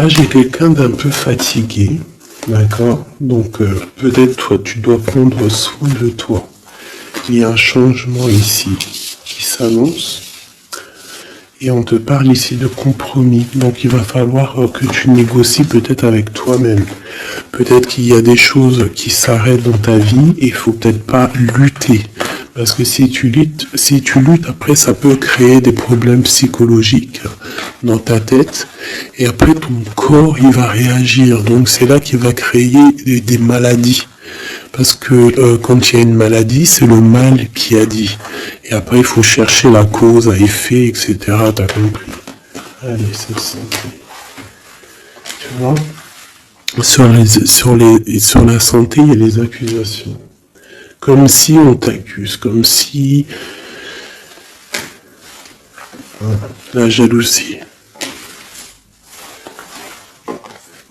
Là, j'ai quelqu'un d'un peu fatigué, d'accord? Donc, peut-être toi, tu dois prendre soin de toi. Il y a un changement ici qui s'annonce. Et on te parle ici de compromis. Donc, il va falloir que tu négocies peut-être avec toi-même. Peut-être qu'il y a des choses qui s'arrêtent dans ta vie et il faut peut-être pas lutter. Parce que si tu luttes, après, ça peut créer des problèmes psychologiques dans ta tête. Et après, ton corps, il va réagir. Donc, c'est là qu'il va créer des maladies. Parce que quand il y a une maladie, c'est le mal qui a dit. Et après, il faut chercher la cause à effet, etc. T'as compris? Allez, c'est ça. Tu vois? Sur la santé, il y a les accusations. Comme si on t'accuse, comme si... La jalousie.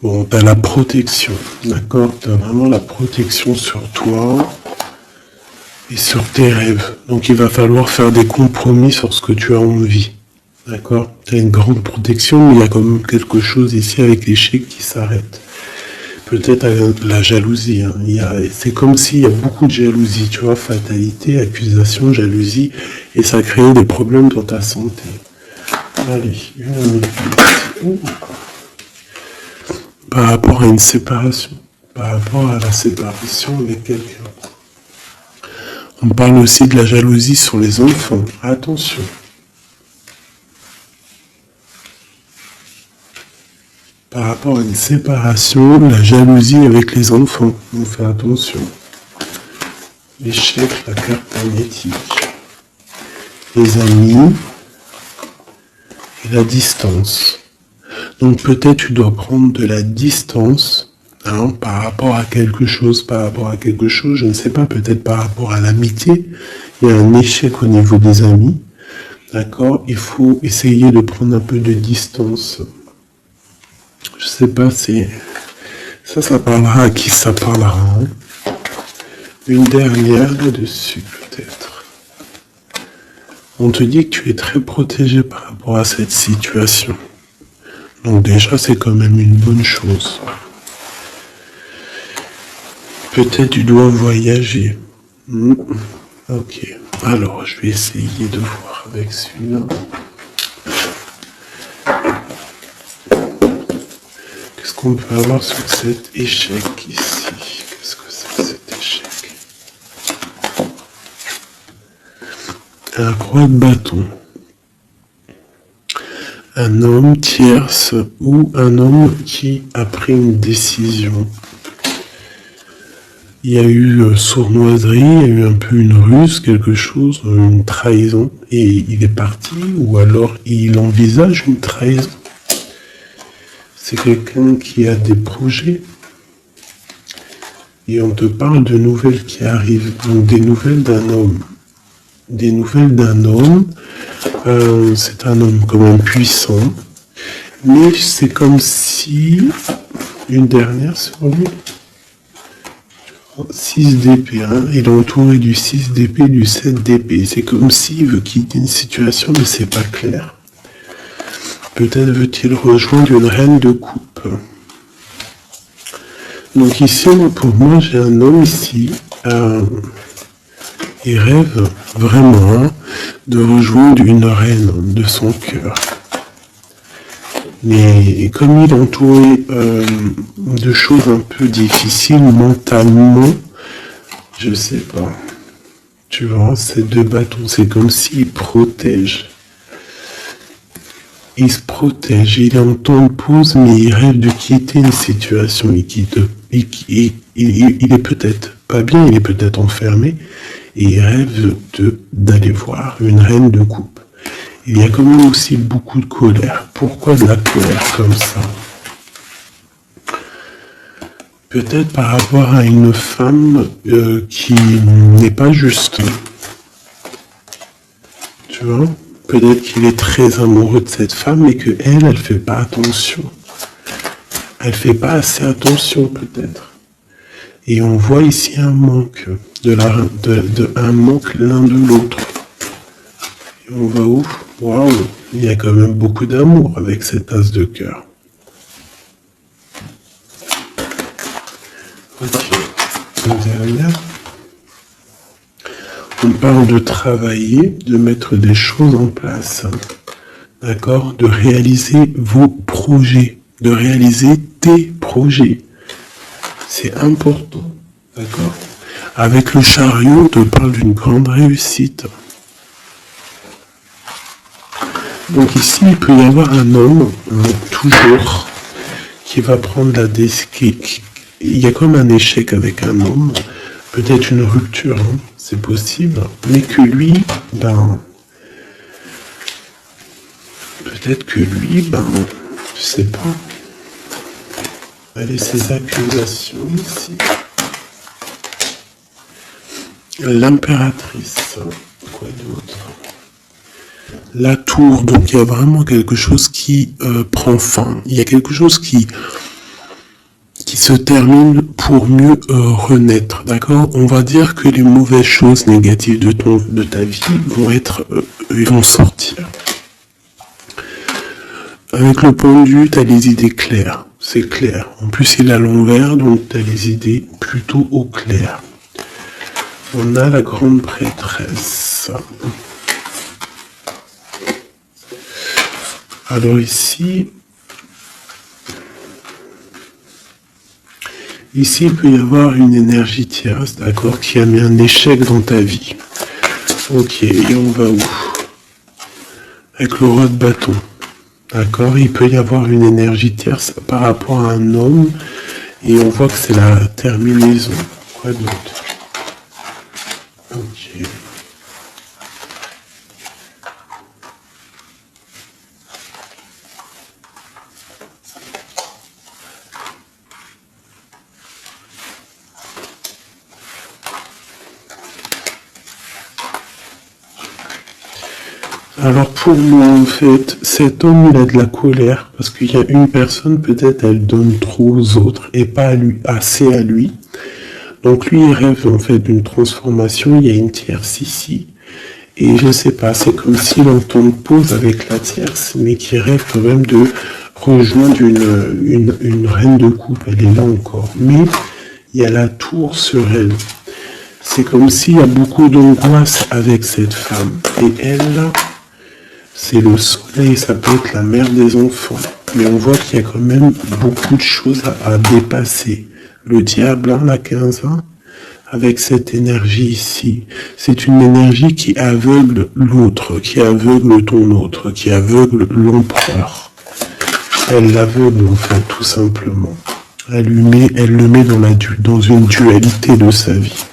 Bon, t'as la protection, d'accord? T'as vraiment la protection sur toi et sur tes rêves. Donc il va falloir faire des compromis sur ce que tu as envie. D'accord? T'as une grande protection, mais il y a quand même quelque chose ici avec l'échec qui s'arrête. Peut-être la jalousie. Hein. C'est comme s'il y a beaucoup de jalousie, tu vois, fatalité, accusation, jalousie, et ça crée des problèmes dans ta santé. Allez, une minute. Par rapport à une séparation, par rapport à la séparation avec quelqu'un. On parle aussi de la jalousie sur les enfants. Attention. Par rapport à une séparation, la jalousie avec les enfants. On fait attention. L'échec, la carte magnétique. Les amis et la distance. Donc peut-être tu dois prendre de la distance par rapport à quelque chose, je ne sais pas, peut-être par rapport à l'amitié. Il y a un échec au niveau des amis. D'accord? Il faut essayer de prendre un peu de distance. Je sais pas, ça parlera à qui ça parlera. Hein. Une dernière là-dessus, peut-être. On te dit que tu es très protégé par rapport à cette situation. Donc déjà, c'est quand même une bonne chose. Peut-être tu dois voyager. Ok. Alors, je vais essayer de voir avec celui-là. Qu'est-ce qu'on peut avoir sur cet échec ici? Qu'est-ce que c'est cet échec? Un roi de bâton. Un homme tierce ou un homme qui a pris une décision. Il y a eu sournoiserie, il y a eu un peu une ruse, quelque chose, une trahison, et il est parti, ou alors il envisage une trahison. C'est quelqu'un qui a des projets, et on te parle de nouvelles qui arrivent, donc des nouvelles d'un homme. Des nouvelles d'un homme, c'est un homme quand même puissant, mais c'est comme si, une dernière sur lui, 6 d'épée, hein, il est entouré du 6 d'épée, du 7 d'épée, c'est comme s'il veut quitter une situation, mais c'est pas clair. Peut-être veut-il rejoindre une reine de coupe. Donc ici, pour moi, j'ai un homme ici, il rêve vraiment de rejoindre une reine de son cœur. Mais comme il est entouré de choses un peu difficiles mentalement, je sais pas. Tu vois, ces deux bâtons, c'est comme s'il protège. Il se protège, il est en temps de pause, mais il rêve de quitter une situation. Il est peut-être pas bien, il est peut-être enfermé, et il rêve d'aller voir une reine de coupe. Il y a quand même aussi beaucoup de colère. Pourquoi de la colère comme ça? Peut-être par rapport à une femme qui n'est pas juste. Tu vois? Peut-être qu'il est très amoureux de cette femme et qu'elle fait pas attention. Elle fait pas assez attention peut-être. Et on voit ici un manque, un manque l'un de l'autre. Et on va où? Waouh, il y a quand même beaucoup d'amour avec cet as de cœur. Ok. Derrière, on parle de travailler, de mettre des choses en place. D'accord? De réaliser vos projets, de réaliser tes projets. C'est important. D'accord? Avec le chariot, on te parle d'une grande réussite. Donc ici, il peut y avoir un homme, toujours, qui va prendre la décision. Il y a comme un échec avec un homme, peut-être une rupture, hein, c'est possible, mais que lui, peut-être que lui, je sais pas. Allez, ces accusations ici. L'impératrice, quoi d'autre? La tour, donc il y a vraiment quelque chose qui prend fin. Il y a quelque chose qui se termine pour mieux renaître, d'accord? On va dire que les mauvaises choses négatives de ta vie vont sortir. Avec le pendu, tu as les idées claires, c'est clair. En plus, il est à l'envers, donc tu as les idées plutôt au clair. On a la grande prêtresse. Alors ici, il peut y avoir une énergie tierce, d'accord, qui a mis un échec dans ta vie. Ok, et on va où? Avec le roi de bâton. D'accord, il peut y avoir une énergie tierce par rapport à un homme, et on voit que c'est la terminaison. Quoi d'autre? Ok. Alors pour moi, en fait, cet homme, il a de la colère, parce qu'il y a une personne, peut-être, elle donne trop aux autres, et pas assez à lui. Donc lui, il rêve, en fait, d'une transformation, il y a une tierce ici, et je sais pas, c'est comme s'il entend une pause avec la tierce, mais qui rêve quand même de rejoindre une reine de coupe, elle est là encore. Mais il y a la tour sur elle. C'est comme s'il y a beaucoup d'angoisse avec cette femme, et elle, là, c'est le soleil, ça peut être la mère des enfants. Mais on voit qu'il y a quand même beaucoup de choses à dépasser. Le diable, la 15 ans, avec cette énergie ici, c'est une énergie qui aveugle l'autre, qui aveugle ton autre, qui aveugle l'empereur. Elle l'aveugle, en fait, tout simplement. Elle le met dans une dualité de sa vie.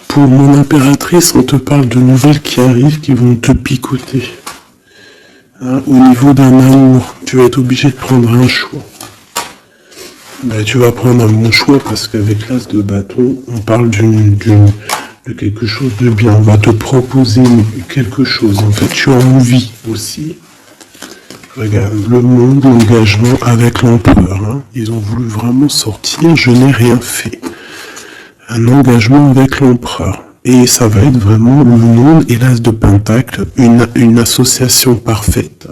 Pour mon impératrice, on te parle de nouvelles qui arrivent, qui vont te picoter. Hein, au niveau d'un amour, tu vas être obligé de prendre un choix. Tu vas prendre un bon choix parce qu'avec l'as de bâton, on parle de quelque chose de bien. On va te proposer quelque chose. En fait, tu as envie aussi. Regarde, le monde, l'engagement avec l'empereur. Hein. Ils ont voulu vraiment sortir, je n'ai rien fait. Un engagement avec l'empereur. Et ça va être vraiment le monde et l'as de pentacle, une association parfaite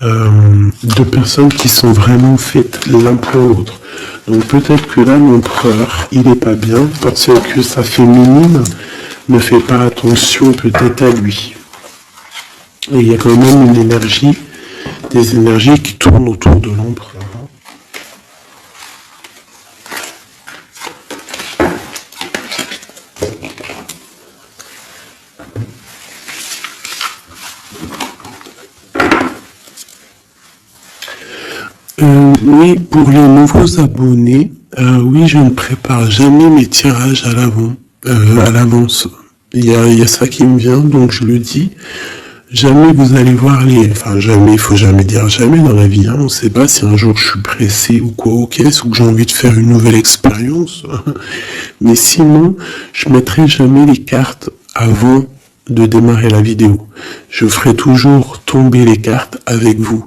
de personnes qui sont vraiment faites l'un pour l'autre. Donc peut-être que là, l'empereur, il n'est pas bien parce que sa féminine ne fait pas attention peut-être à lui. Et il y a quand même des énergies qui tournent autour de l'empereur. Oui, pour les nouveaux abonnés, oui, je ne prépare jamais mes tirages à l'avance. Il y a ça qui me vient, donc je le dis. Jamais vous allez voir jamais, il faut jamais dire jamais dans la vie, hein. On ne sait pas si un jour je suis pressé ou quoi au caisse, ou que j'ai envie de faire une nouvelle expérience. Mais sinon, je mettrai jamais les cartes avant de démarrer la vidéo. Je ferai toujours tomber les cartes avec vous.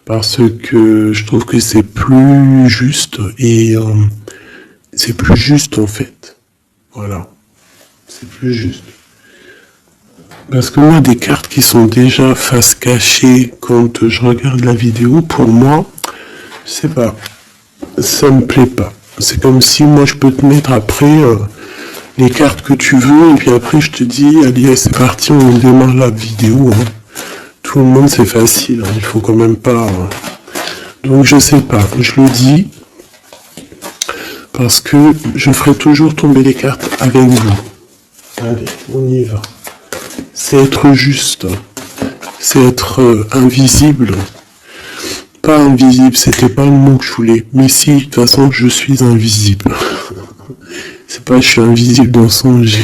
Parce que je trouve que c'est plus juste et c'est plus juste en fait. Voilà. C'est plus juste. Parce que moi, des cartes qui sont déjà face cachée quand je regarde la vidéo, pour moi, je sais pas, ça me plaît pas. C'est comme si moi je peux te mettre après les cartes que tu veux et puis après je te dis allez c'est parti on démarre la vidéo. Hein. Tout le monde c'est facile, hein. Il faut quand même pas. Hein. Donc je sais pas, je le dis parce que je ferai toujours tomber les cartes avec vous. Allez, on y va. C'est être juste, c'est être invisible. Pas invisible, c'était pas le mot que je voulais. Mais si, de toute façon, je suis invisible. C'est pas je suis invisible dans le sens je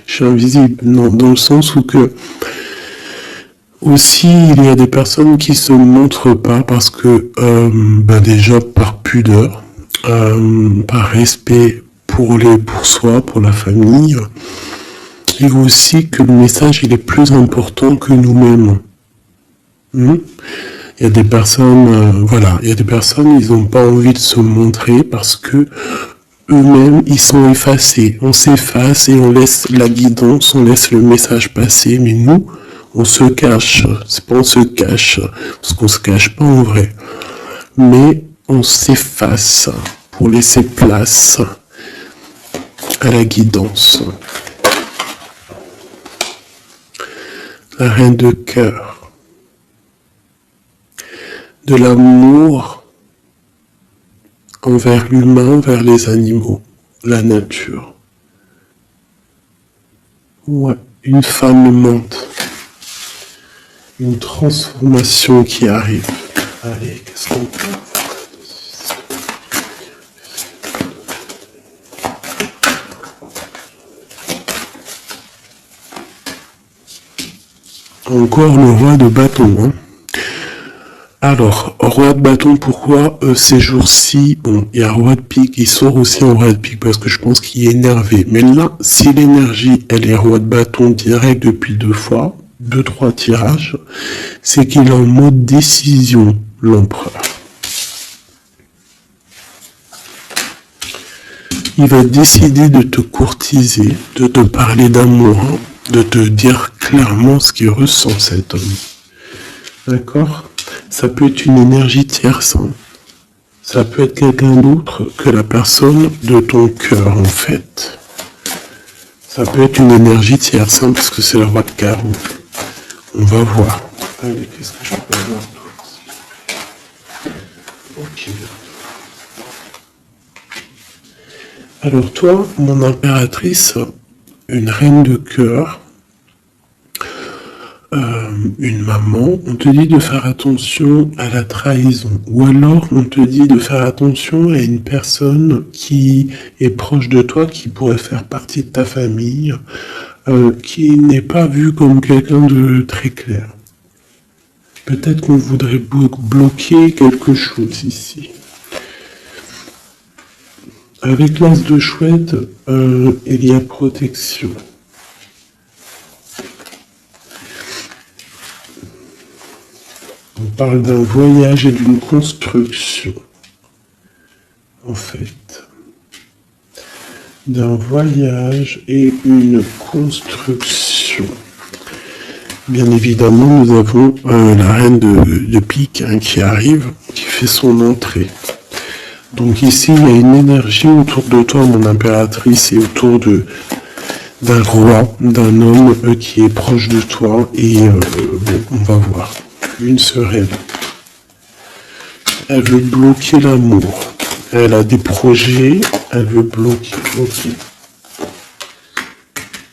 suis invisible, non, dans le sens où que aussi il y a des personnes qui se montrent pas parce que déjà par pudeur, par respect pour soi, pour la famille, et aussi que le message il est plus important que nous-mêmes. Il y a des personnes, il y a des personnes, ils n'ont pas envie de se montrer parce que eux-mêmes, ils sont effacés. On s'efface et on laisse la guidance, on laisse le message passer, mais nous, on se cache. C'est pas on se cache, parce qu'on se cache pas en vrai. Mais on s'efface pour laisser place à la guidance. La reine de cœur. De l'amour envers l'humain, vers les animaux, la nature. Ouais, une femme aimante. Une transformation qui arrive. Allez, qu'est-ce qu'on peut faire? Encore le roi de bâton, hein. Alors, roi de bâton, pourquoi ces jours-ci, bon, il y a roi de pique, il sort aussi en roi de pique parce que je pense qu'il est énervé. Mais là, si l'énergie, elle est roi de bâton direct depuis 2-3 tirages, c'est qu'il est en mode décision, l'empereur. Il va décider de te courtiser, de te parler d'amour, hein, de te dire clairement ce qu'il ressent cet homme. D'accord ? Ça peut être une énergie tierce. Hein. Ça peut être quelqu'un d'autre que la personne de ton cœur, en fait. Ça peut être une énergie tierce, hein, parce que c'est le roi de carreau. On va voir. Allez, qu'est-ce que je peux avoir d'autre ? Ok. Alors toi, mon impératrice, une reine de cœur, une maman, on te dit de faire attention à la trahison. Ou alors on te dit de faire attention à une personne qui est proche de toi, qui pourrait faire partie de ta famille, qui n'est pas vue comme quelqu'un de très clair. Peut-être qu'on voudrait bloquer quelque chose ici. Avec l'as de chouette, il y a protection. On parle d'un voyage et d'une construction, en fait. D'un voyage et une construction. Bien évidemment, nous avons la reine de pique hein, qui arrive, qui fait son entrée. Donc ici, il y a une énergie autour de toi, mon impératrice, et autour d'un roi, d'un homme qui est proche de toi. Et on va voir. Une sereine. Elle veut bloquer l'amour. Elle a des projets, elle veut bloquer. Ok.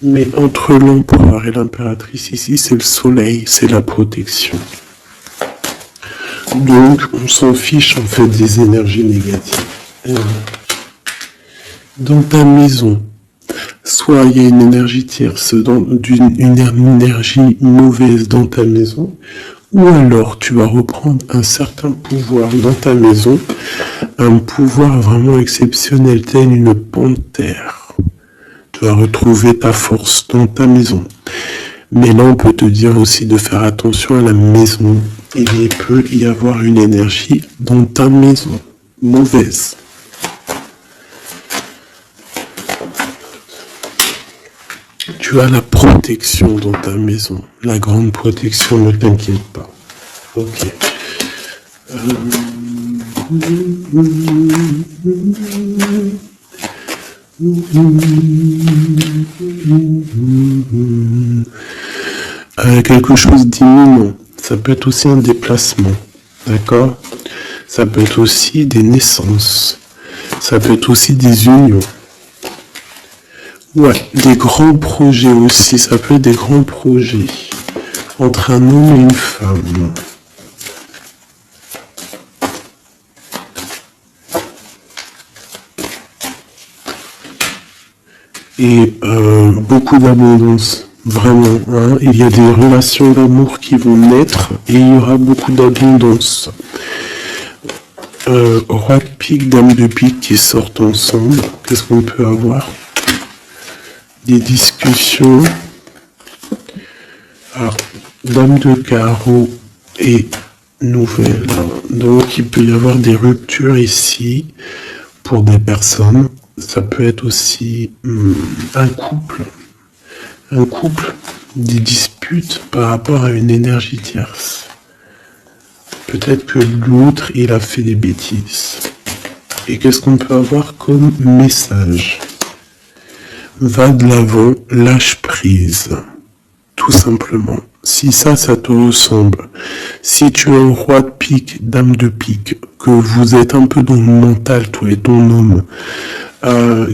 Mais entre l'empereur et l'impératrice ici, c'est le soleil, c'est la protection. Donc, on s'en fiche en fait des énergies négatives. Dans ta maison, soit il y a une énergie tierce, une énergie mauvaise dans ta maison, ou alors tu vas reprendre un certain pouvoir dans ta maison, un pouvoir vraiment exceptionnel, tel une panthère. Tu vas retrouver ta force dans ta maison. Mais là, on peut te dire aussi de faire attention à la maison. Il peut y avoir une énergie dans ta maison, mauvaise. Tu tu as la protection dans ta maison. La grande protection, ne t'inquiète pas. Ok. Quelque chose d'imminent. Ça peut être aussi un déplacement. D'accord? Ça peut être aussi des naissances. Ça peut être aussi des unions. Ouais, des grands projets aussi. Ça peut être des grands projets entre un homme et une femme. Et beaucoup d'abondance. Vraiment, hein, il y a des relations d'amour qui vont naître et il y aura beaucoup d'abondance. Roi de pique, dame de pique qui sortent ensemble. Qu'est-ce qu'on peut avoir? Des discussions. Alors, dame de carreau et nouvelle. Donc, il peut y avoir des ruptures ici pour des personnes. Ça peut être aussi un couple. Un couple, des disputes par rapport à une énergie tierce. Peut-être que l'autre, il a fait des bêtises. Et qu'est-ce qu'on peut avoir comme message? Va de l'avant, lâche prise. Tout simplement. Si ça te ressemble, si tu es un roi de pique, dame de pique, que vous êtes un peu dans le mental, toi et ton homme,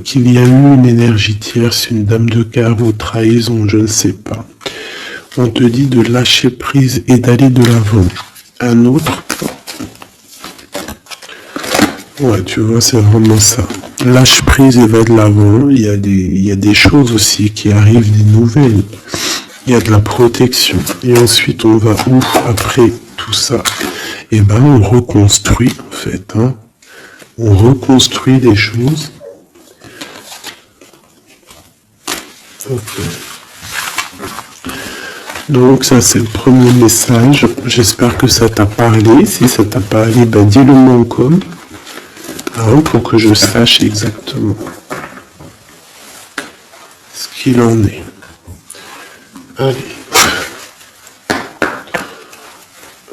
qu'il y a eu une énergie tierce, une dame de carreau, trahison, je ne sais pas. On te dit de lâcher prise et d'aller de l'avant. Un autre, ouais, tu vois, c'est vraiment ça. Lâche prise et va de l'avant. Il y a des choses aussi qui arrivent, des nouvelles. Il y a de la protection. Et ensuite, on va où après tout ça? Eh ben, on reconstruit, en fait. Hein. On reconstruit des choses. Ok. Donc ça c'est le premier message. J'espère que ça t'a parlé. Si ça t'a parlé, ben dis-le moi en com. Hein, pour que je sache exactement ce qu'il en est. Allez.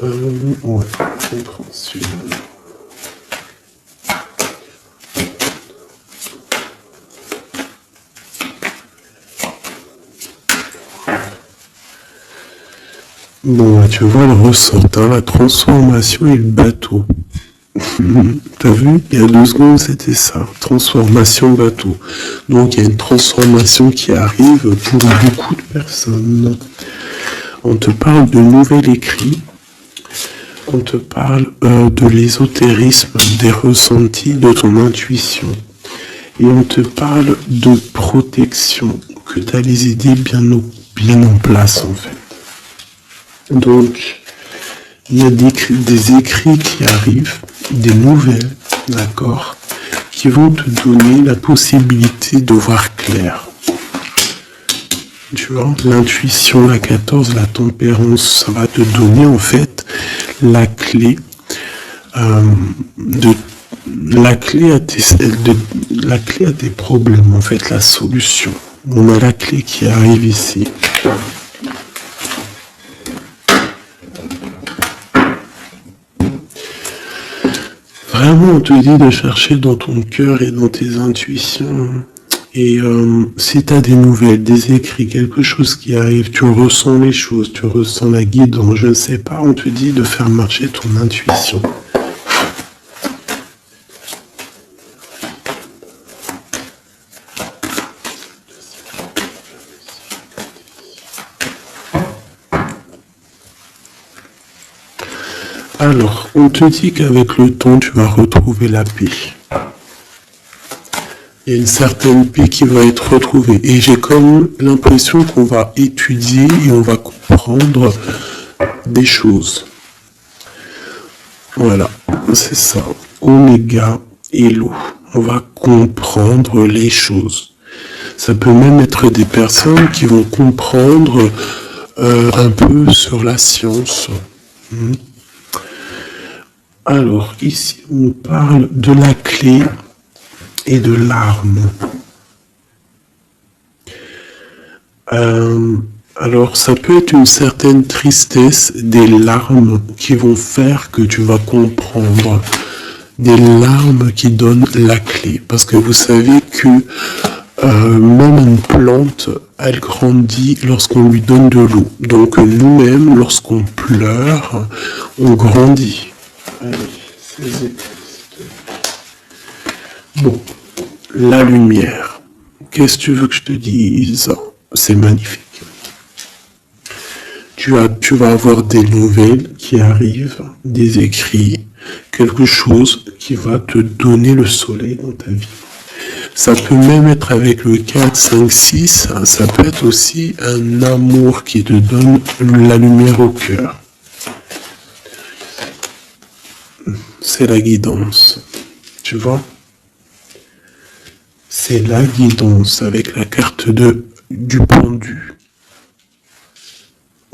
Ouais, compréhension. Bon, tu vois le ressort, hein, la transformation et le bateau. T'as vu? Il y a 2 secondes, c'était ça. Transformation bateau. Donc, il y a une transformation qui arrive pour beaucoup de personnes. On te parle de nouvel écrit. On te parle de l'ésotérisme, des ressentis, de ton intuition. Et on te parle de protection, que tu as les idées bien en place, en fait. Donc, il y a des écrits qui arrivent, des nouvelles, d'accord, qui vont te donner la possibilité de voir clair. Tu vois, l'intuition, la 14, la tempérance, ça va te donner en fait la clé la clé à tes problèmes, en fait, la solution. On a la clé qui arrive ici. Vraiment, on te dit de chercher dans ton cœur et dans tes intuitions. Et si tu as des nouvelles, des écrits, quelque chose qui arrive, tu ressens les choses, tu ressens la guidance, je ne sais pas, on te dit de faire marcher ton intuition. Alors, on te dit qu'avec le temps, tu vas retrouver la paix. Il y a une certaine paix qui va être retrouvée. Et j'ai comme l'impression qu'on va étudier et on va comprendre des choses. Voilà, c'est ça. Oméga et l'eau. On va comprendre les choses. Ça peut même être des personnes qui vont comprendre un peu sur la science. Alors, ici, on parle de la clé et de l'arme. Alors, ça peut être une certaine tristesse, des larmes qui vont faire que tu vas comprendre. Des larmes qui donnent la clé. Parce que vous savez que même une plante, elle grandit lorsqu'on lui donne de l'eau. Donc nous-mêmes, lorsqu'on pleure, on grandit. Allez, bon, la lumière. Qu'est-ce que tu veux que je te dise? C'est magnifique. Tu vas avoir des nouvelles qui arrivent, des écrits, quelque chose qui va te donner le soleil dans ta vie. Ça peut même être avec le 4, 5, 6, ça peut être aussi un amour qui te donne la lumière au cœur. C'est la guidance, tu vois? C'est la guidance avec la carte du pendu.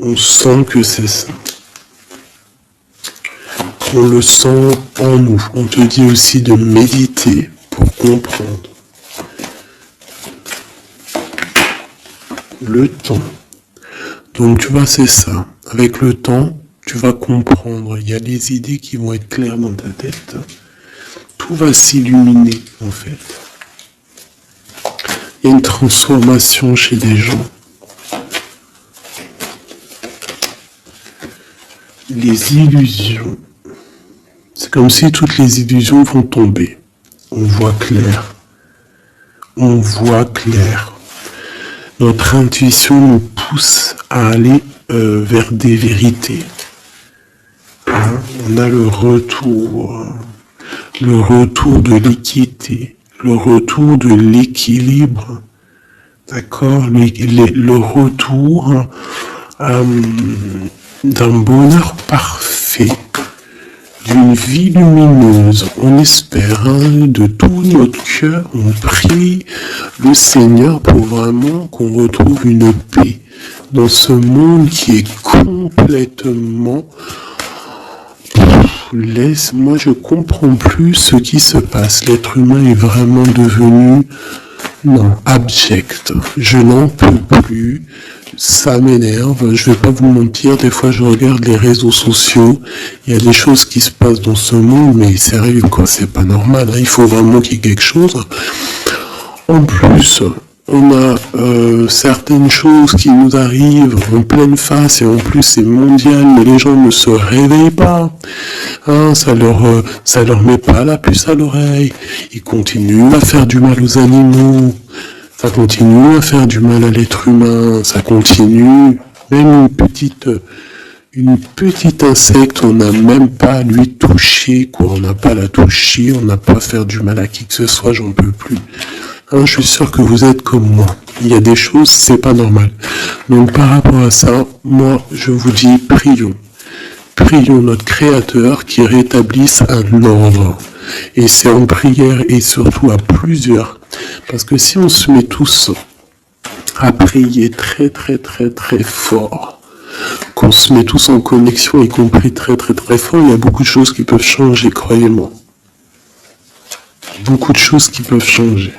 On sent que c'est ça. On le sent en nous. On te dit aussi de méditer pour comprendre. Le temps. Donc tu vois, c'est ça. Avec le temps, tu vas comprendre. Il y a des idées qui vont être claires dans ta tête. Tout va s'illuminer, en fait. Il y a une transformation chez des gens. Les illusions. C'est comme si toutes les illusions vont tomber. On voit clair. On voit clair. Notre intuition nous pousse à aller vers des vérités. Hein? On a le retour de l'équité, le retour de l'équilibre, d'accord, le retour d'un bonheur parfait, d'une vie lumineuse. On espère, hein, de tout notre cœur, on prie le Seigneur pour vraiment qu'on retrouve une paix dans ce monde qui est complètement... Moi je comprends plus ce qui se passe. L'être humain est vraiment devenu, non, abject. Je n'en peux plus. Ça m'énerve, je vais pas vous mentir, des fois je regarde les réseaux sociaux, il y a des choses qui se passent dans ce monde, mais sérieux quoi, c'est pas normal, hein. Il faut vraiment qu'il y ait quelque chose. En plus, on a certaines choses qui nous arrivent en pleine face, et en plus c'est mondial, mais les gens ne se réveillent pas, hein, ça leur met pas la puce à l'oreille, ils continuent à faire du mal aux animaux. Ça continue à faire du mal à l'être humain, ça continue, même une petite insecte, on n'a même pas à lui toucher, quoi, on n'a pas à la toucher, on n'a pas à faire du mal à qui que ce soit, j'en peux plus. Hein, je suis sûr que vous êtes comme moi. Il y a des choses, c'est pas normal. Donc par rapport à ça, moi, je vous dis, prions. Prions notre Créateur qui rétablisse un ordre. Et c'est en prière et surtout à plusieurs. Parce que si on se met tous à prier très très très très fort, qu'on se met tous en connexion, y compris très très très fort, il y a beaucoup de choses qui peuvent changer, croyez-moi. Beaucoup de choses qui peuvent changer.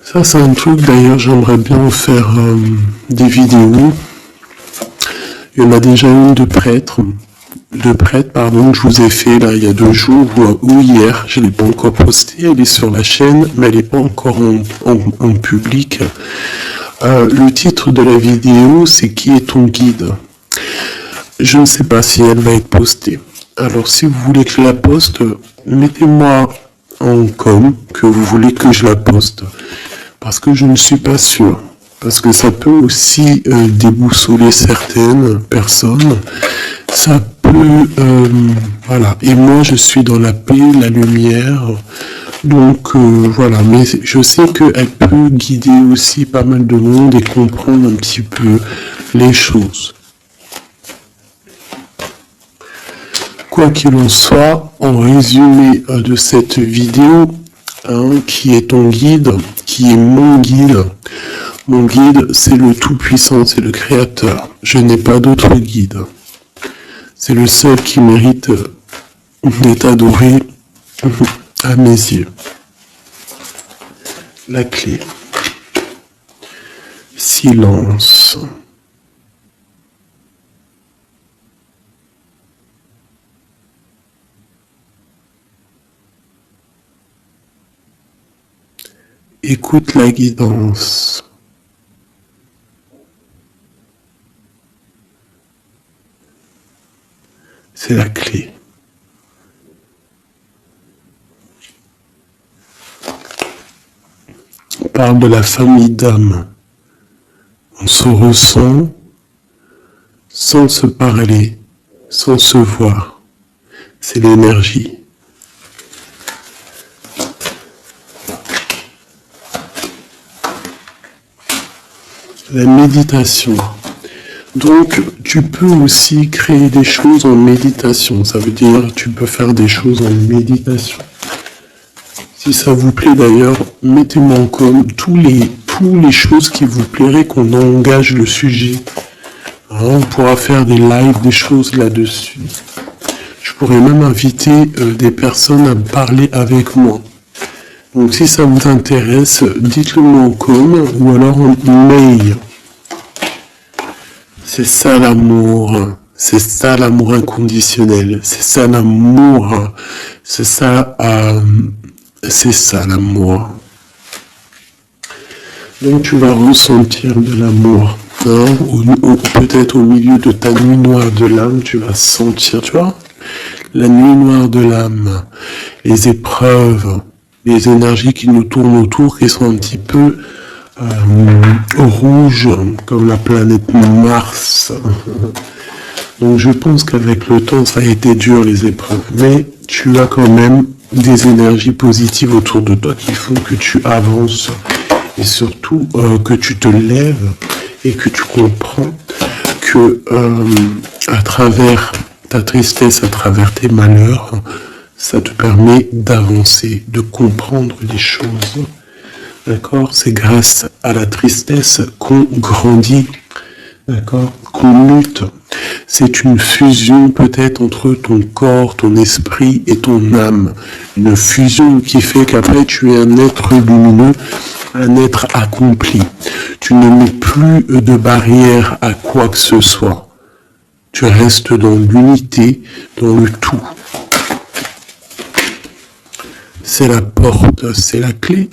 Ça c'est un truc, d'ailleurs j'aimerais bien faire des vidéos. Il y en a déjà une de prêtre, que je vous ai fait là il y a 2 jours ou hier, je ne l'ai pas encore postée, elle est sur la chaîne, mais elle n'est pas encore en public. Le titre de la vidéo, c'est Qui est ton guide? Je ne sais pas si elle va être postée. Alors si vous voulez que je la poste, mettez-moi en com que vous voulez que je la poste. Parce que je ne suis pas sûr. Parce que ça peut aussi déboussoler certaines personnes. Ça peut... voilà. Et moi, je suis dans la paix, la lumière. Donc, voilà. Mais je sais qu'elle peut guider aussi pas mal de monde et comprendre un petit peu les choses. Quoi qu'il en soit, en résumé de cette vidéo, hein, qui est ton guide, qui est mon guide. Mon guide, c'est le Tout-Puissant, c'est le Créateur. Je n'ai pas d'autre guide. C'est le seul qui mérite d'être adoré à mes yeux. La clé. silence. Écoute la guidance. C'est la clé. On parle de la famille d'âme. On se ressent sans se parler, sans se voir. C'est l'énergie. La méditation. Donc, tu peux aussi créer des choses en méditation. Ça veut dire tu peux faire des choses en méditation. Si ça vous plaît d'ailleurs, mettez-moi en com tous les choses qui vous plairaient qu'on engage le sujet. Hein, on pourra faire des lives, des choses là-dessus. Je pourrais même inviter des personnes à parler avec moi. Donc si ça vous intéresse, dites-le moi en com ou alors en mail. C'est ça l'amour. C'est ça l'amour inconditionnel. C'est ça l'amour. C'est ça l'amour. Donc tu vas ressentir de l'amour. Hein, peut-être au milieu de ta nuit noire de l'âme, tu vas sentir, tu vois, la nuit noire de l'âme, les épreuves, les énergies qui nous tournent autour, qui sont un petit peu rouges, comme la planète Mars. Donc je pense qu'avec le temps, ça a été dur les épreuves, mais tu as quand même des énergies positives autour de toi qui font que tu avances et surtout que tu te lèves et que tu comprends que à travers ta tristesse, à travers tes malheurs, ça te permet d'avancer, de comprendre les choses. D'accord? C'est grâce à la tristesse qu'on grandit. D'accord? Qu'on lutte. C'est une fusion peut-être entre ton corps, ton esprit et ton âme. Une fusion qui fait qu'après tu es un être lumineux, un être accompli. Tu ne mets plus de barrière à quoi que ce soit. Tu restes dans l'unité, dans le tout. C'est la porte, c'est la clé.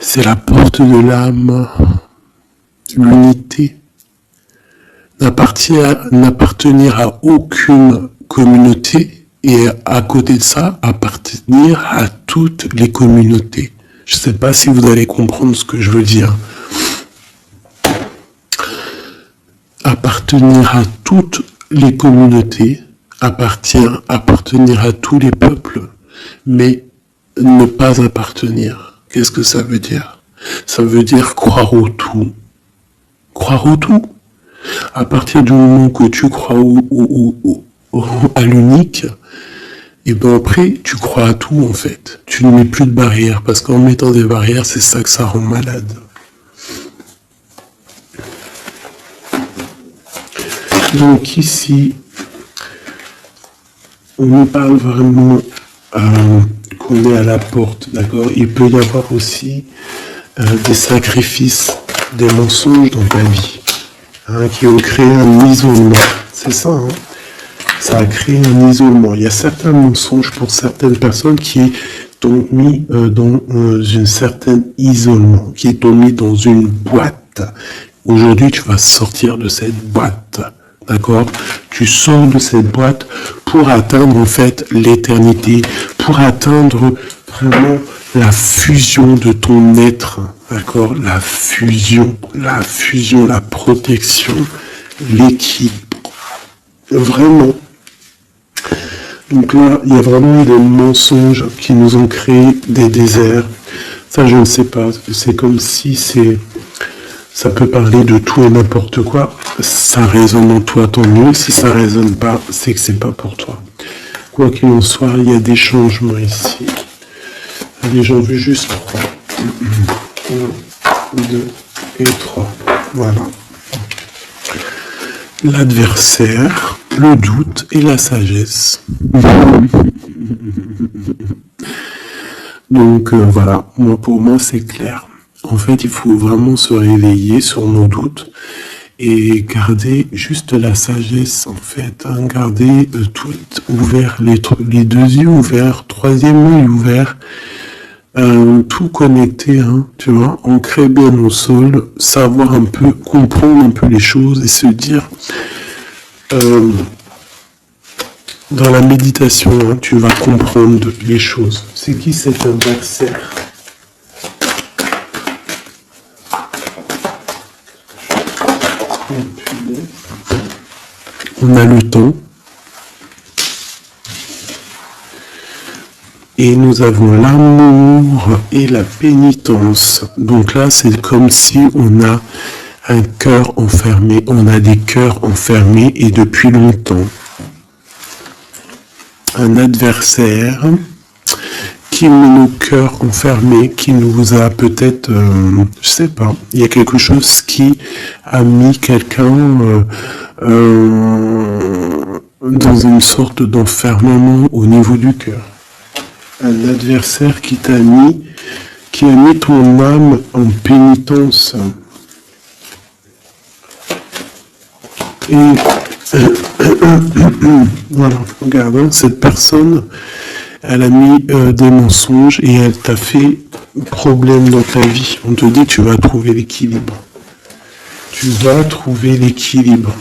C'est la porte de l'âme. L'unité. N'appartenir à aucune communauté et à côté de ça, appartenir à toutes les communautés. Je ne sais pas si vous allez comprendre ce que je veux dire. Appartenir à toutes les communautés, appartenir à tous les peuples, mais ne pas appartenir. Qu'est-ce que ça veut dire? Ça veut dire croire au tout. Croire au tout. À partir du moment que tu crois à l'unique, et ben après, tu crois à tout en fait. Tu ne mets plus de barrières, parce qu'en mettant des barrières, c'est ça que ça rend malade. Donc ici, on nous parle vraiment qu'on est à la porte, d'accord? Il peut y avoir aussi des sacrifices, des mensonges dans ta vie, hein, qui ont créé un isolement. C'est ça, hein? Ça a créé un isolement. Il y a certains mensonges pour certaines personnes qui t'ont mis dans un certain isolement, qui t'ont mis dans une boîte. Aujourd'hui, tu vas sortir de cette boîte. D'accord? Tu sors de cette boîte pour atteindre en fait l'éternité, pour atteindre vraiment la fusion de ton être. D'accord? La fusion, la protection, l'équilibre. Vraiment. Donc là, il y a vraiment des mensonges qui nous ont créé des déserts. Ça, je ne sais pas. C'est comme si ça peut parler de tout et n'importe quoi. Ça résonne en toi, tant mieux. Si ça résonne pas, c'est que c'est pas pour toi. Quoi qu'il en soit, il y a des changements ici. Allez, j'en veux juste 3. 1, 2 et 3. Voilà. L'adversaire, le doute et la sagesse. Donc voilà, pour moi c'est clair. En fait, il faut vraiment se réveiller sur nos doutes et garder juste la sagesse, en fait. Hein, garder tout ouvert, les deux yeux ouverts, troisième œil ouvert, tout connecté, hein, tu vois, ancrer bien au sol, savoir un peu, comprendre un peu les choses et se dire, dans la méditation, hein, tu vas comprendre les choses. C'est qui cet adversaire? On a le temps. Et nous avons l'amour et la pénitence. Donc là, c'est comme si on a un cœur enfermé. On a des cœurs enfermés et depuis longtemps. Un adversaire qui met nos cœurs enfermés, qui nous a peut-être, je sais pas, il y a quelque chose qui a mis quelqu'un dans une sorte d'enfermement au niveau du cœur. Un adversaire qui a mis ton âme en pénitence. Et voilà, regarde, hein, cette personne, elle a mis des mensonges et elle t'a fait problème dans ta vie. On te dit, tu vas trouver l'équilibre. Tu vas trouver l'équilibre.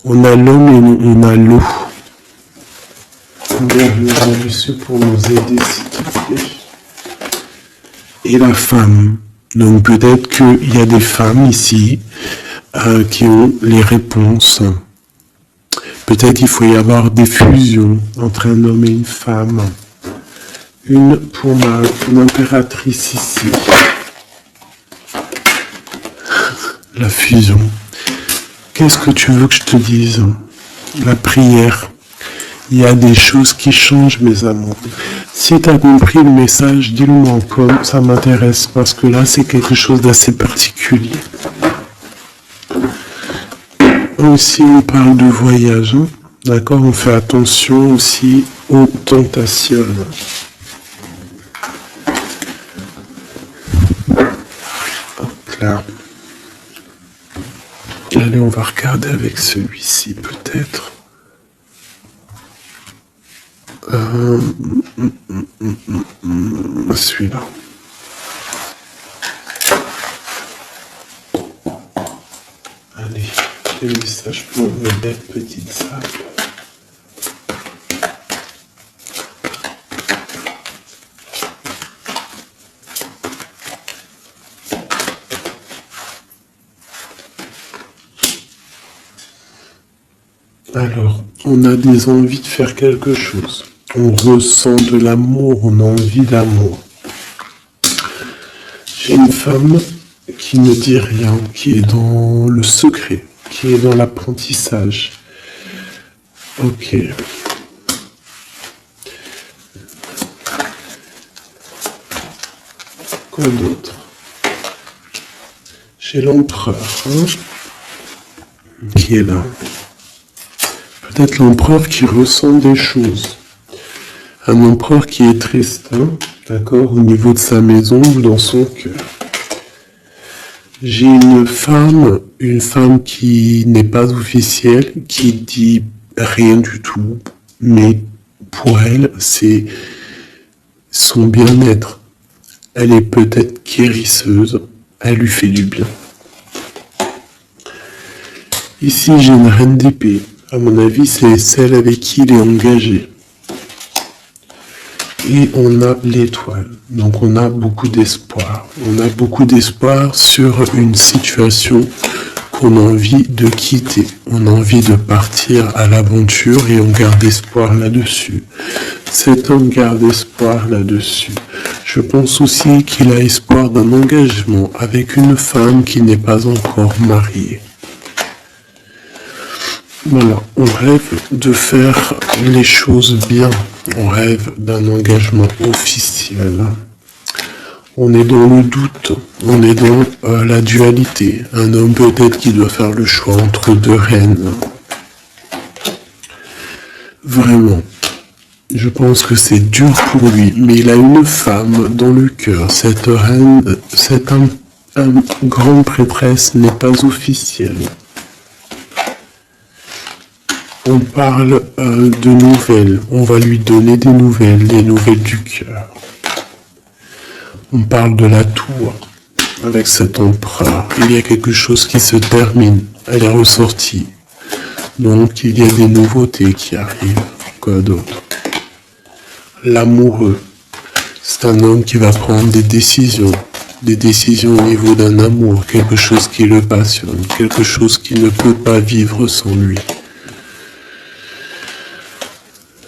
On a l'homme et on a l'eau. Monsieur pour nous aider, s'il te plaît. Et la femme. Donc peut-être qu'il y a des femmes ici qui ont les réponses. Peut-être qu'il faut y avoir des fusions entre un homme et une femme. Une pour l'impératrice ici. La fusion. Qu'est-ce que tu veux que je te dise? La prière. Il y a des choses qui changent, mes amours. Si tu as compris le message, dis-le-moi encore, ça m'intéresse, parce que là, c'est quelque chose d'assez particulier. Aussi, on parle de voyage, hein. D'accord? On fait attention aussi aux tentations. Là. Allez, on va regarder avec celui-ci, peut-être. Celui-là. Allez, quel message pour une belle petite salle. Alors, on a des envies de faire quelque chose. On ressent de l'amour, on a envie d'amour. J'ai une femme qui ne dit rien, qui est dans le secret, qui est dans l'apprentissage. Ok. Quoi d'autre? J'ai l'empereur, hein, qui est là. Peut-être l'empereur qui ressent des choses. Un empereur qui est triste, hein, d'accord, au niveau de sa maison ou dans son cœur. J'ai une femme qui n'est pas officielle, qui dit rien du tout, mais pour elle, c'est son bien-être. Elle est peut-être guérisseuse, elle lui fait du bien. Ici, j'ai une reine d'épée. À mon avis, c'est celle avec qui il est engagé. Et on a l'étoile. Donc on a beaucoup d'espoir. On a beaucoup d'espoir sur une situation qu'on a envie de quitter. On a envie de partir à l'aventure et on garde espoir là-dessus. Cet homme garde espoir là-dessus. Je pense aussi qu'il a espoir d'un engagement avec une femme qui n'est pas encore mariée. Voilà, on rêve de faire les choses bien. On rêve d'un engagement officiel. On est dans le doute, on est dans la dualité. Un homme peut-être qui doit faire le choix entre deux reines. Vraiment, Je pense que c'est dur pour lui, mais il a une femme dans le cœur. Cette reine, cette grande prêtresse n'est pas officielle. On parle de nouvelles. On va lui donner des nouvelles du cœur. On parle de la tour avec cet empereur. Il y a quelque chose qui se termine. Elle est ressortie. Donc il y a des nouveautés qui arrivent. Quoi d'autre? L'amoureux, c'est un homme qui va prendre des décisions au niveau d'un amour, quelque chose qui le passionne, quelque chose qui ne peut pas vivre sans lui.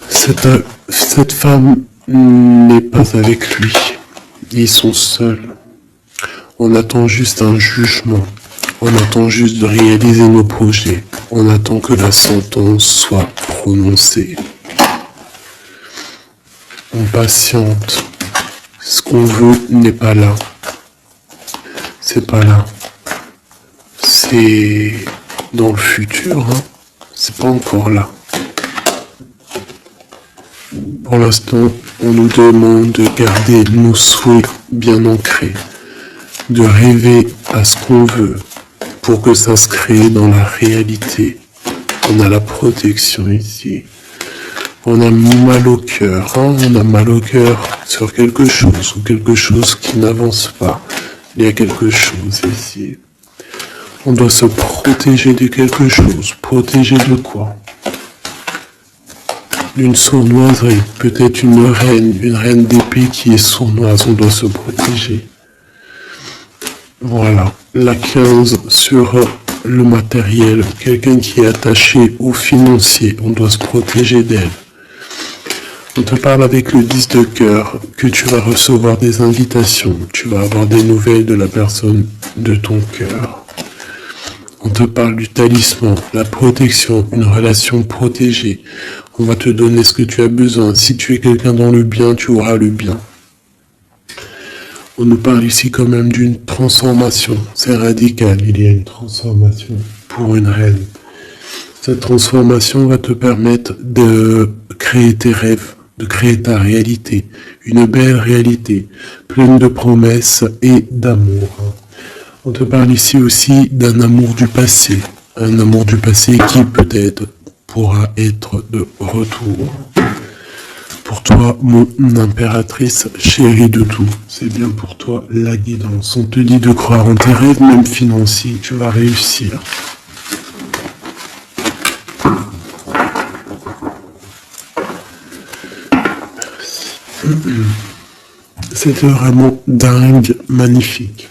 Cette femme n'est pas avec lui, ils sont seuls. On attend juste un jugement, on attend juste de réaliser nos projets, on attend que la sentence soit prononcée. On patiente. Ce qu'on veut n'est pas là. C'est pas là. C'est dans le futur, hein. C'est pas encore là. Pour l'instant, on nous demande de garder nos souhaits bien ancrés, de rêver à ce qu'on veut pour que ça se crée dans la réalité. On a la protection ici. On a mal au cœur, hein, on a mal au cœur sur quelque chose ou quelque chose qui n'avance pas. Il y a quelque chose ici. On doit se protéger de quelque chose. Protéger de quoi? D'une sournoiserie, peut-être une reine d'épée qui est sournoise, on doit se protéger. Voilà, la 15 sur le matériel, quelqu'un qui est attaché au financier, on doit se protéger d'elle. On te parle avec le 10 de cœur que tu vas recevoir des invitations, tu vas avoir des nouvelles de la personne de ton cœur. On te parle du talisman, la protection, une relation protégée. On va te donner ce que tu as besoin. Si tu es quelqu'un dans le bien, tu auras le bien. On nous parle ici quand même d'une transformation. C'est radical, il y a une transformation pour une reine. Cette transformation va te permettre de créer tes rêves, de créer ta réalité. Une belle réalité, pleine de promesses et d'amour. On te parle ici aussi d'un amour du passé. Un amour du passé qui peut-être pourra être de retour. Pour toi, mon impératrice chérie de tout, c'est bien pour toi la guidance. On te dit de croire en tes rêves, même financiers, tu vas réussir. Merci. C'était vraiment dingue, magnifique.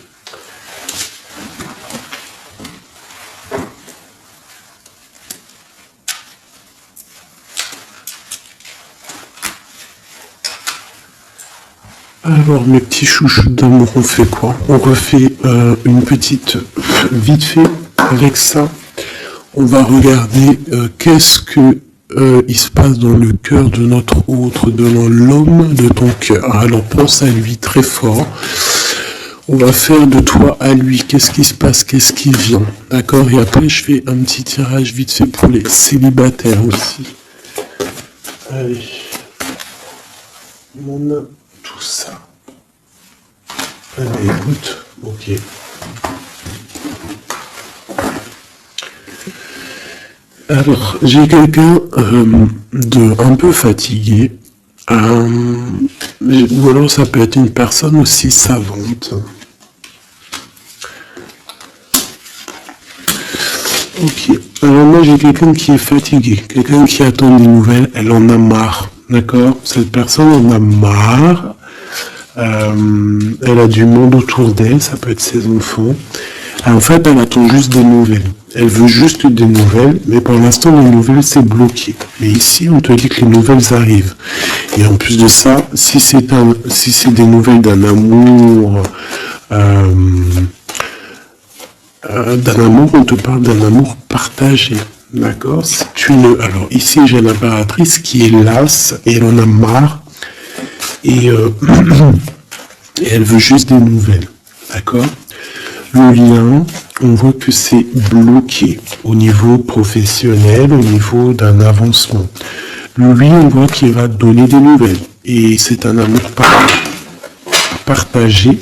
Alors mes petits chouchous d'amour, on fait quoi? On refait une petite vite fait avec ça. On va regarder qu'est-ce que il se passe dans le cœur de notre autre, de l'homme de ton cœur. Alors pense à lui très fort. On va faire de toi à lui. Qu'est-ce qui se passe? Qu'est-ce qui vient? D'accord? Et après je fais un petit tirage vite fait pour les célibataires aussi. Allez. On a tout ça. Allez, écoute. Ok. Alors, j'ai quelqu'un de un peu fatigué. Ou alors ça peut être une personne aussi savante. Ok. Alors moi j'ai quelqu'un qui est fatigué. Quelqu'un qui attend des nouvelles. Elle en a marre. D'accord? Cette personne en a marre. Elle a du monde autour d'elle. Ça peut être ses enfants. En fait, elle attend juste des nouvelles. Elle veut juste des nouvelles, mais pour l'instant, les nouvelles, c'est bloqué. Mais ici, on te dit que les nouvelles arrivent. Et en plus de ça, si c'est des nouvelles d'un amour, on te parle d'un amour partagé. D'accord? Alors, ici, j'ai l'impératrice qui est lasse et elle en a marre. Et elle veut juste des nouvelles. D'accord? Le lien, on voit que c'est bloqué au niveau professionnel, au niveau d'un avancement. Lui, on voit qu'il va donner des nouvelles. Et c'est un amour partagé.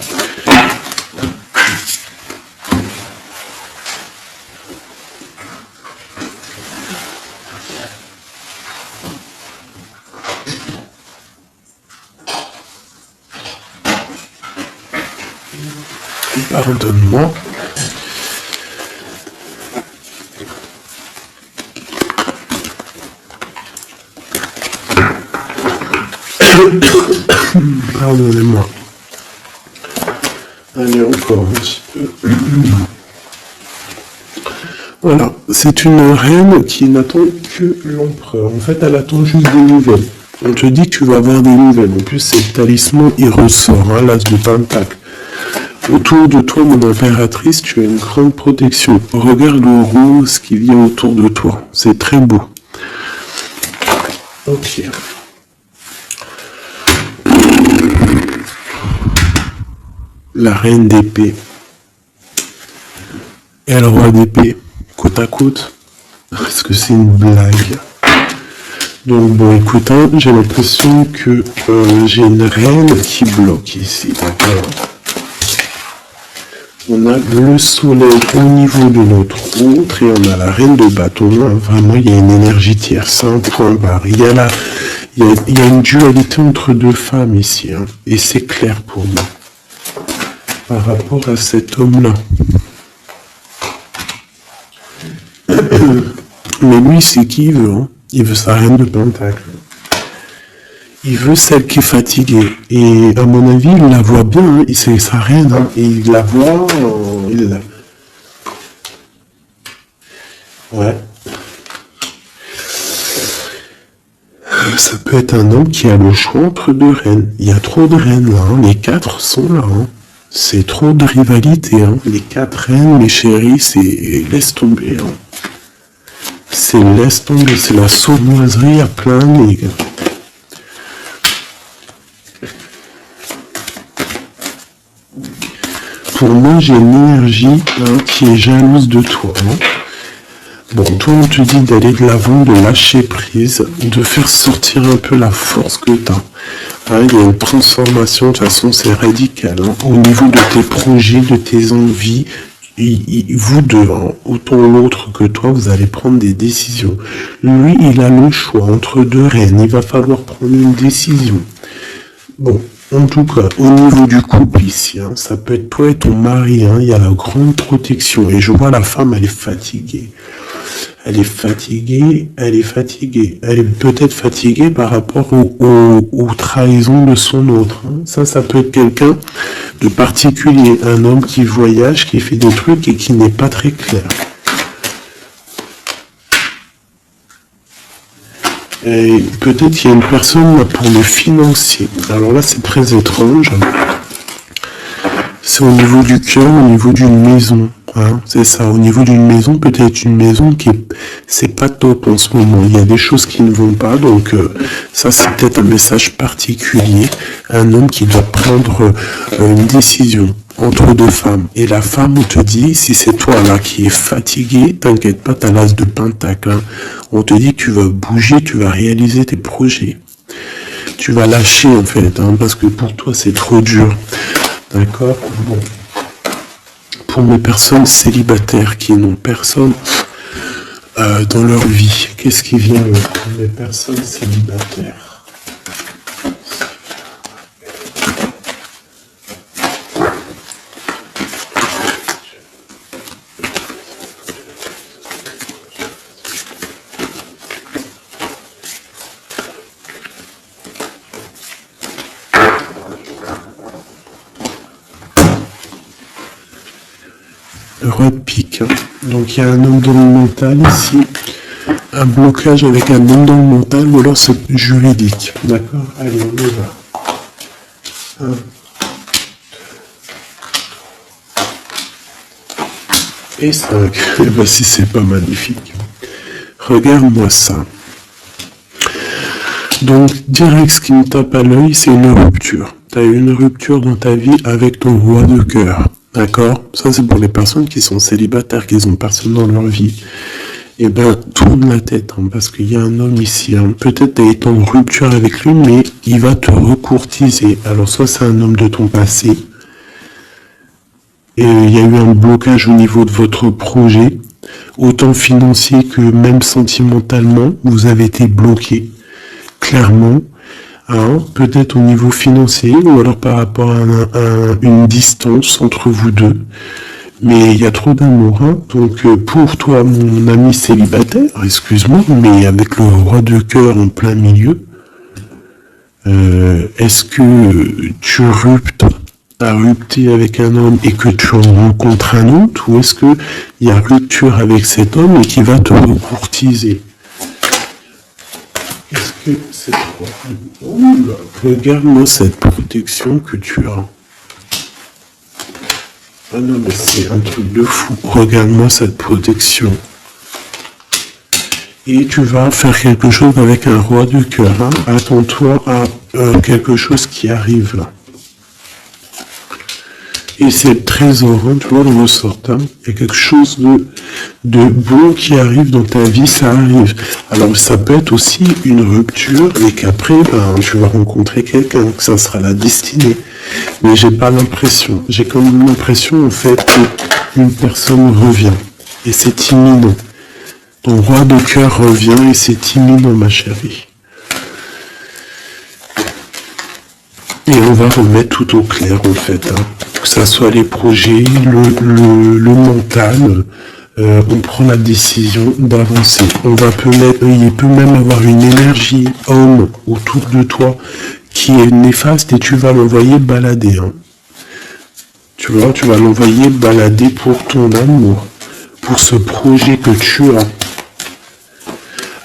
Pardonne-moi. Pardonnez-moi. Allez, encore un petit peu. Voilà, c'est une reine qui n'attend que l'empereur. En fait, elle attend juste des nouvelles. On te dit que tu vas avoir des nouvelles. En plus, c'est le talisman, il ressort, hein, l'as de pentacle. Autour de toi, mon impératrice, tu as une grande protection. Regarde le rose qui vient autour de toi. C'est très beau. Ok. La reine d'épée et le roi d'épée, côte à côte. Est-ce que c'est une blague? Donc bon, écoute, hein, j'ai l'impression que j'ai une reine qui bloque ici, d'accord? On a le soleil au niveau de notre autre et on a la reine de bâton. Vraiment, il y a une énergie tierce, c'est un point barre. Il y a une dualité entre deux femmes ici, hein, et c'est clair pour moi. Par rapport à cet homme-là. Mais lui, c'est qui il veut, hein? Il veut sa reine de pentacle. Il veut celle qui est fatiguée. Et à mon avis, il la voit bien, hein. C'est sa reine, hein. Et il la voit, Ouais. Ça peut être un homme qui a le choix entre deux reines. Il y a trop de reines là, hein. Les 4 sont là, hein. C'est trop de rivalité, hein. Les 4 reines, mes chéris, c'est laisse tomber, hein. C'est laisse tomber, c'est la sournoiserie à plein nez. Pour moi, j'ai une énergie, hein, qui est jalouse de toi, hein. Bon, toi, on te dit d'aller de l'avant, de lâcher prise, de faire sortir un peu la force que tu as. Hein, il y a une transformation, de toute façon, c'est radical. Hein, au niveau de tes projets, de tes envies, vous deux, hein, autant l'autre que toi, vous allez prendre des décisions. Lui, il a le choix entre deux reines. Il va falloir prendre une décision. Bon, en tout cas, au niveau du couple ici, hein, ça peut être toi et ton mari, hein, il y a la grande protection. Et je vois la femme, elle est fatiguée. Elle est fatiguée, elle est fatiguée. Elle est peut-être fatiguée par rapport aux trahisons de son autre. Hein. Ça peut être quelqu'un de particulier. Un homme qui voyage, qui fait des trucs et qui n'est pas très clair. Et peut-être qu'il y a une personne là pour le financier. Alors là, c'est très étrange. C'est au niveau du cœur, au niveau d'une maison. Hein, c'est ça, au niveau d'une maison, peut-être une maison qui c'est pas top en ce moment. Il y a des choses qui ne vont pas, donc ça c'est peut-être un message particulier. Un homme qui doit prendre une décision entre deux femmes. Et la femme, on te dit, si c'est toi là qui es fatigué, t'inquiète pas, t'as l'as de pentacle. Hein. On te dit que tu vas bouger, tu vas réaliser tes projets. Tu vas lâcher en fait, hein, parce que pour toi c'est trop dur. D'accord? Bon. Pour mes personnes célibataires qui n'ont personne dans leur vie, qu'est-ce qui vient pour mes personnes célibataires? Le roi de pique. Hein. Donc il y a un homme dans le mental ici, un blocage avec un homme dans le mental, ou alors c'est juridique. D'accord? Allez, on y va. 1, 2, et 5. Et voici, c'est pas magnifique. Regarde-moi ça. Donc, direct, ce qui me tape à l'œil, c'est une rupture. Tu as eu une rupture dans ta vie avec ton roi de cœur. D'accord? Ça, c'est pour les personnes qui sont célibataires, qui n'ont personne dans leur vie. eh ben, tourne la tête, hein, parce qu'il y a un homme ici, hein. Peut-être tu été en rupture avec lui, mais il va te recourtiser. Alors, soit c'est un homme de ton passé, et il y a eu un blocage au niveau de votre projet, autant financier que même sentimentalement, vous avez été bloqué, clairement, hein, peut-être au niveau financier, ou alors par rapport à une distance entre vous deux. Mais il y a trop d'amour, hein. Donc pour toi, mon ami célibataire, excuse-moi, mais avec le roi de cœur en plein milieu, est-ce que tu as rupté avec un homme et que tu en rencontres un autre, ou est-ce que il y a rupture avec cet homme et qui va te recourtiser? Est-ce que c'est toi? Regarde-moi cette protection que tu as. Ah non, mais c'est un truc de fou. Regarde-moi cette protection. Et tu vas faire quelque chose avec un roi de cœur. Hein. Attends-toi à quelque chose qui arrive là. Et c'est le trésor, hein, tu vois, dans le sort. Hein. Il y a quelque chose de bon qui arrive dans ta vie, ça arrive. Alors ça peut être aussi une rupture et qu'après, ben, tu vas rencontrer quelqu'un, que ça sera la destinée. Mais j'ai pas l'impression. J'ai quand même l'impression, en fait, qu'une personne revient. Et c'est imminent. Ton roi de cœur revient et c'est imminent, ma chérie. Et on va remettre tout au clair, en fait. Hein. Que ça soit les projets, le mental, on prend la décision d'avancer. Il peut même avoir une énergie homme autour de toi qui est néfaste et tu vas l'envoyer balader. Hein. Tu vois, tu vas l'envoyer balader pour ton amour, pour ce projet que tu as.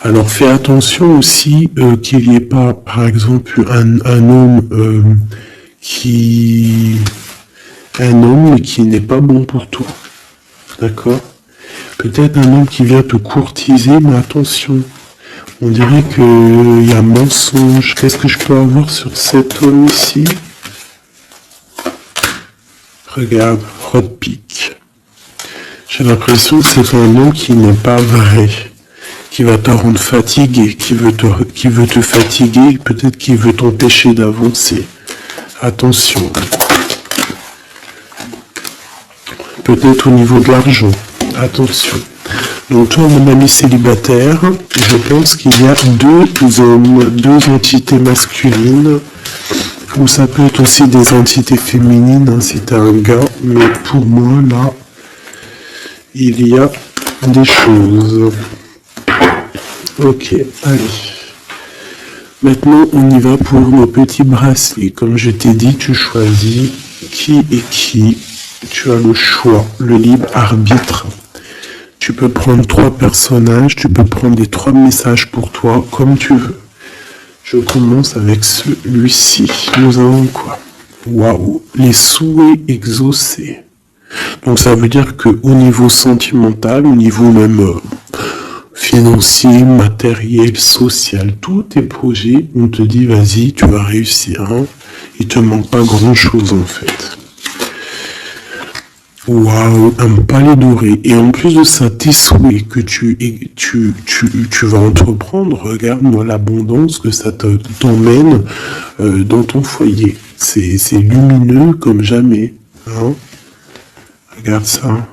Alors fais attention aussi qu'il n'y ait pas, par exemple, un homme qui n'est pas bon pour toi. D'accord? Peut-être un homme qui vient te courtiser, mais attention. On dirait qu'il y a mensonge. Qu'est-ce que je peux avoir sur cet homme ici? Regarde, repique. J'ai l'impression que c'est un homme qui n'est pas vrai, qui va te rendre fatigué, qui veut te fatiguer, peut-être qu'il veut t'empêcher d'avancer. Attention. Peut-être au niveau de l'argent. Attention. Donc toi, mon ami célibataire, je pense qu'il y a deux hommes, deux entités masculines, ou ça peut être aussi des entités féminines, hein, si t'es un gars, mais pour moi, là, il y a des choses. Ok, allez. Maintenant, on y va pour nos petits bracelets. Comme je t'ai dit, tu choisis qui est qui. Tu as le choix, le libre arbitre. Tu peux prendre 3 personnages, tu peux prendre les 3 messages pour toi, comme tu veux. Je commence avec celui-ci. Nous avons quoi? Waouh, les souhaits exaucés. Donc ça veut dire que au niveau sentimental, au niveau même financier, matériel, social, tous tes projets, on te dit vas-y, tu vas réussir. Hein. Il te manque pas grand-chose en fait. Waouh, un palais doré. Et en plus de ça, tes souhaits que tu vas entreprendre, regarde-moi l'abondance que ça t'emmène dans ton foyer. C'est lumineux comme jamais. Hein. Regarde ça.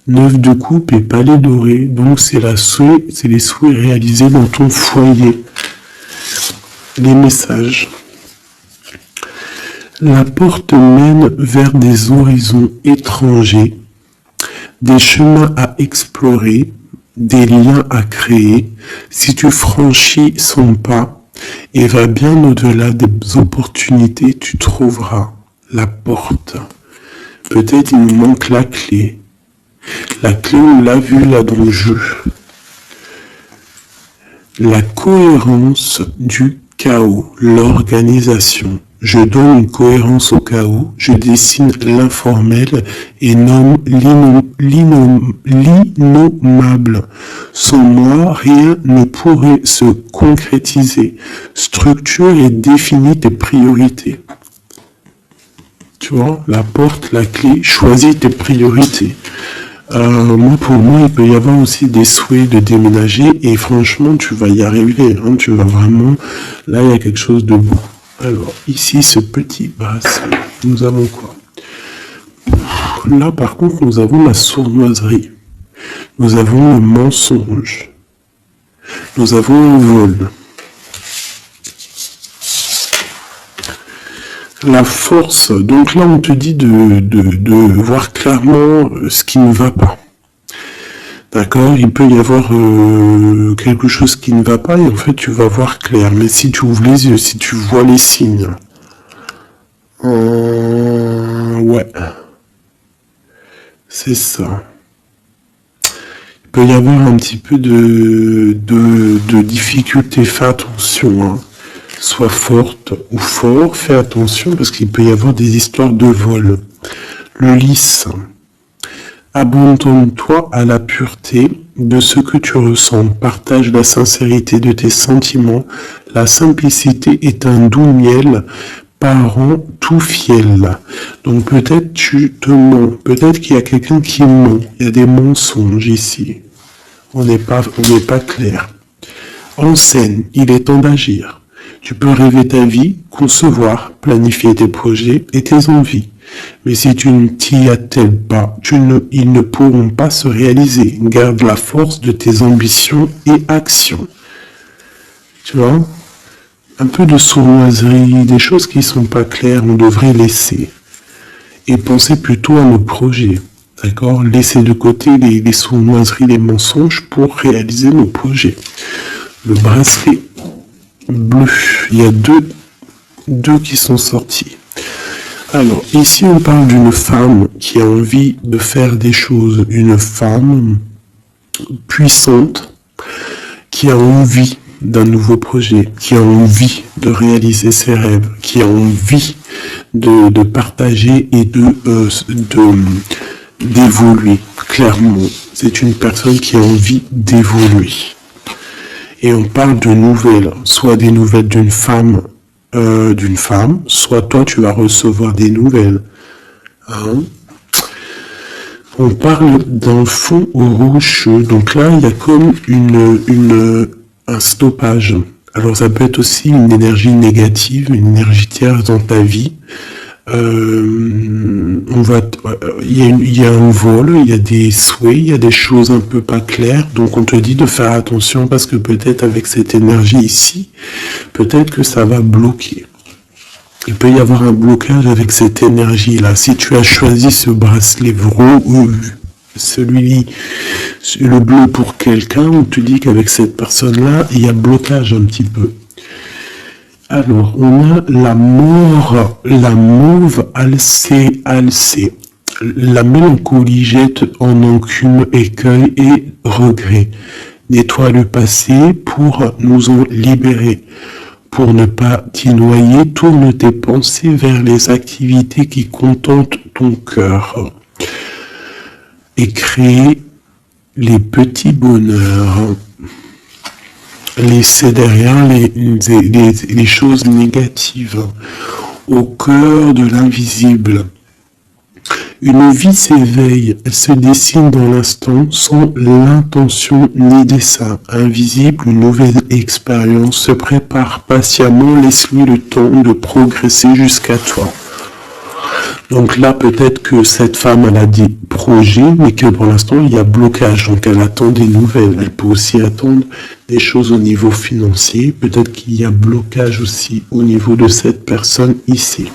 9 de coupe et palais doré. Donc c'est les souhaits réalisés dans ton foyer. Les messages. La porte mène vers des horizons étrangers, des chemins à explorer, des liens à créer. Si tu franchis son pas et vas bien au-delà des opportunités, tu trouveras la porte. Peut-être il nous manque la clé. La clé, on l'a vu là dans le jeu. La cohérence du chaos, l'organisation. Je donne une cohérence au chaos, je dessine l'informel et nomme l'innommable. Sans moi, rien ne pourrait se concrétiser. Structure et définis tes priorités. Tu vois, la porte, la clé, choisis tes priorités. Moi, pour moi, il peut y avoir aussi des souhaits de déménager et franchement, tu vas y arriver. Hein, tu vas vraiment... Là, il y a quelque chose de beau. Alors, ici, ce petit bracelet, nous avons quoi? Là, par contre, nous avons la sournoiserie. Nous avons le mensonge. Nous avons le vol. La force, donc là on te dit de voir clairement ce qui ne va pas. D'accord? Il peut y avoir quelque chose qui ne va pas et en fait tu vas voir clair. Mais si tu ouvres les yeux, si tu vois les signes, ouais, c'est ça. Il peut y avoir un petit peu de difficulté. Fais attention, hein. Sois forte ou fort, fais attention parce qu'il peut y avoir des histoires de vol. Le lys, abandonne-toi à la pureté de ce que tu ressens, partage la sincérité de tes sentiments, la simplicité est un doux miel, parent tout fiel. Donc peut-être tu te mens, peut-être qu'il y a quelqu'un qui ment, il y a des mensonges ici, on n'est pas clair. En scène, il est temps d'agir. Tu peux rêver ta vie, concevoir, planifier tes projets et tes envies. Mais si tu ne t'y attelles pas, ils ne pourront pas se réaliser. Garde la force de tes ambitions et actions. Tu vois? Un peu de sournoiserie, des choses qui ne sont pas claires, on devrait laisser. Et penser plutôt à nos projets. D'accord? Laisser de côté les sournoiseries, les mensonges pour réaliser nos projets. Le bracelet bleu, il y a deux qui sont sortis. Alors, ici on parle d'une femme qui a envie de faire des choses, une femme puissante qui a envie d'un nouveau projet, qui a envie de réaliser ses rêves, qui a envie de partager et d'évoluer. Clairement, c'est une personne qui a envie d'évoluer. Et on parle de nouvelles, soit des nouvelles d'une femme, soit toi tu vas recevoir des nouvelles. Hein? On parle d'un fond rocheux, donc là il y a comme un stoppage. Alors ça peut être aussi une énergie négative, une énergie tierce dans ta vie. Il y a un vol, il y a des souhaits, il y a des choses un peu pas claires, donc on te dit de faire attention parce que peut-être avec cette énergie ici, peut-être que ça va bloquer. Il peut y avoir un blocage avec cette énergie-là. Si tu as choisi ce bracelet le bleu pour quelqu'un, on te dit qu'avec cette personne-là, il y a blocage un petit peu. Alors, on a la mauve alcée. La mélancolie jette en enclume écueil et regret. Nettoie le passé pour nous en libérer. Pour ne pas t'y noyer, tourne tes pensées vers les activités qui contentent ton cœur. Et crée les petits bonheurs. Laisser derrière les choses négatives au cœur de l'invisible. Une vie s'éveille, elle se dessine dans l'instant sans l'intention ni dessein. Invisible, une nouvelle expérience se prépare patiemment, laisse-lui le temps de progresser jusqu'à toi. Donc là, peut-être que cette femme, elle a des projets, mais que pour l'instant, il y a blocage. Donc elle attend des nouvelles. Elle peut aussi attendre des choses au niveau financier. Peut-être qu'il y a blocage aussi au niveau de cette personne ici.